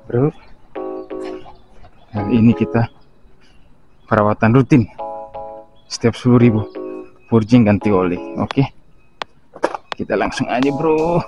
Bro, kali ini kita perawatan rutin setiap 10.000 purging ganti oli. Oke, kita langsung aja bro.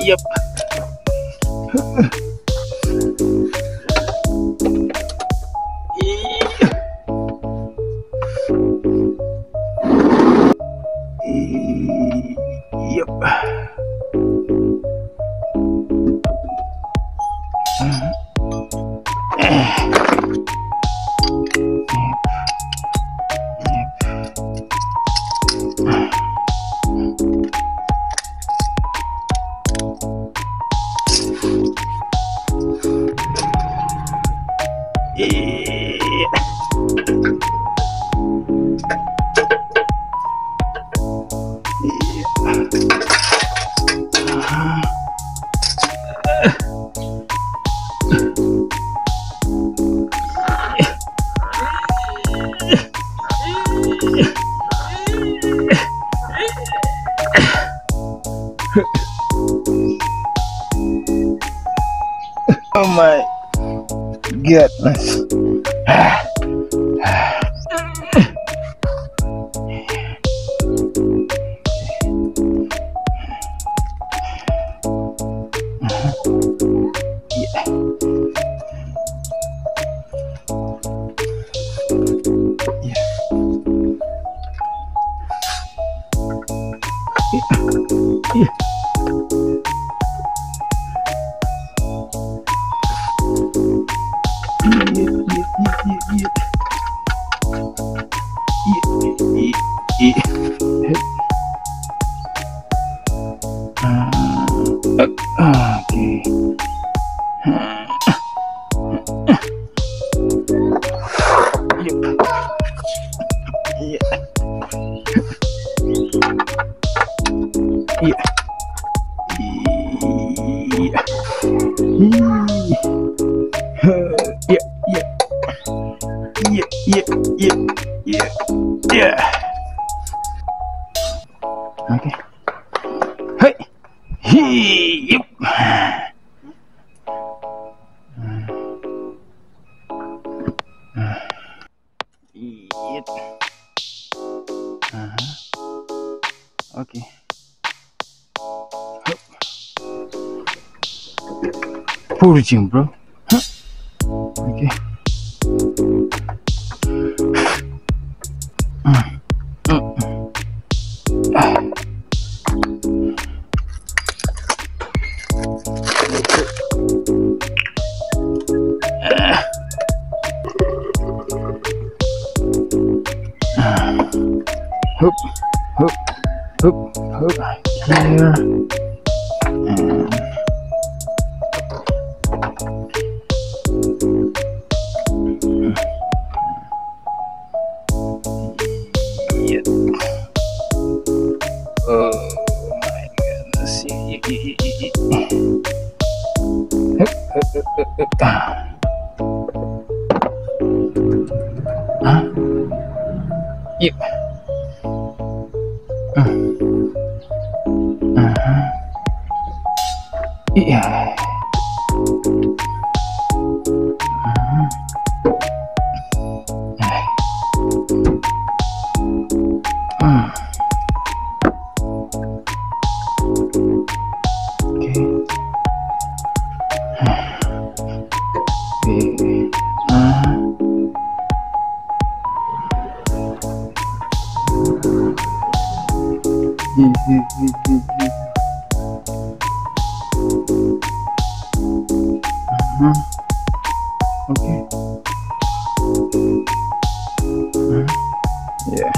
Yep. Yep. Oh my goodness. Okay. Hey. Yep. Okay. Purging, bro. Huh? Okay. Hoop, hoop, hoop, hoop, here, and yeah. Oh my goodness. Huh? Yep. Yeah. Okay. Yeah.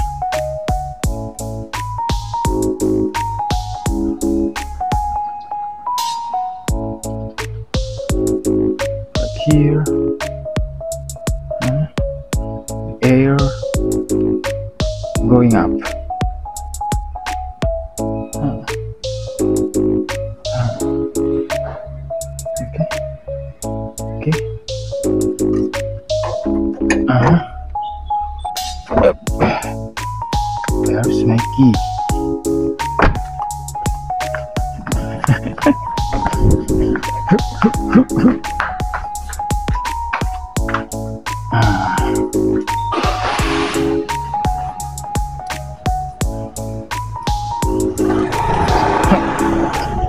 Like here. Air going up. Okay. Okay. There's my key.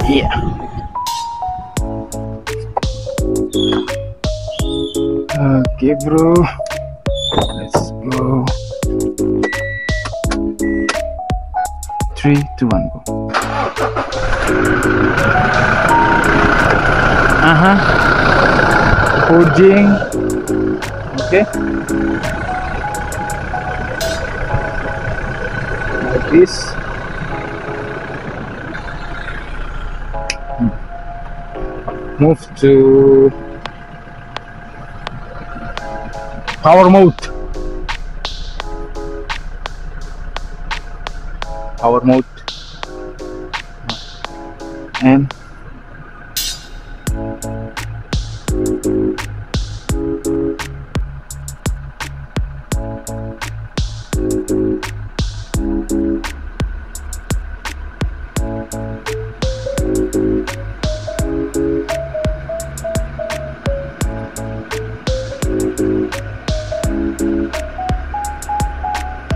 Yeah. Okay, bro. Let's go. 3, 2, 1, go. Purging. Okay. Like this. Move to power mode. Power mode. And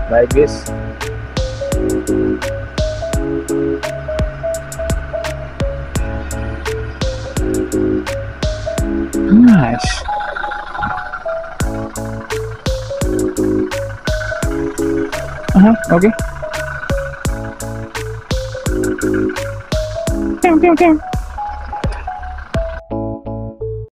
like this. Nice. Okay.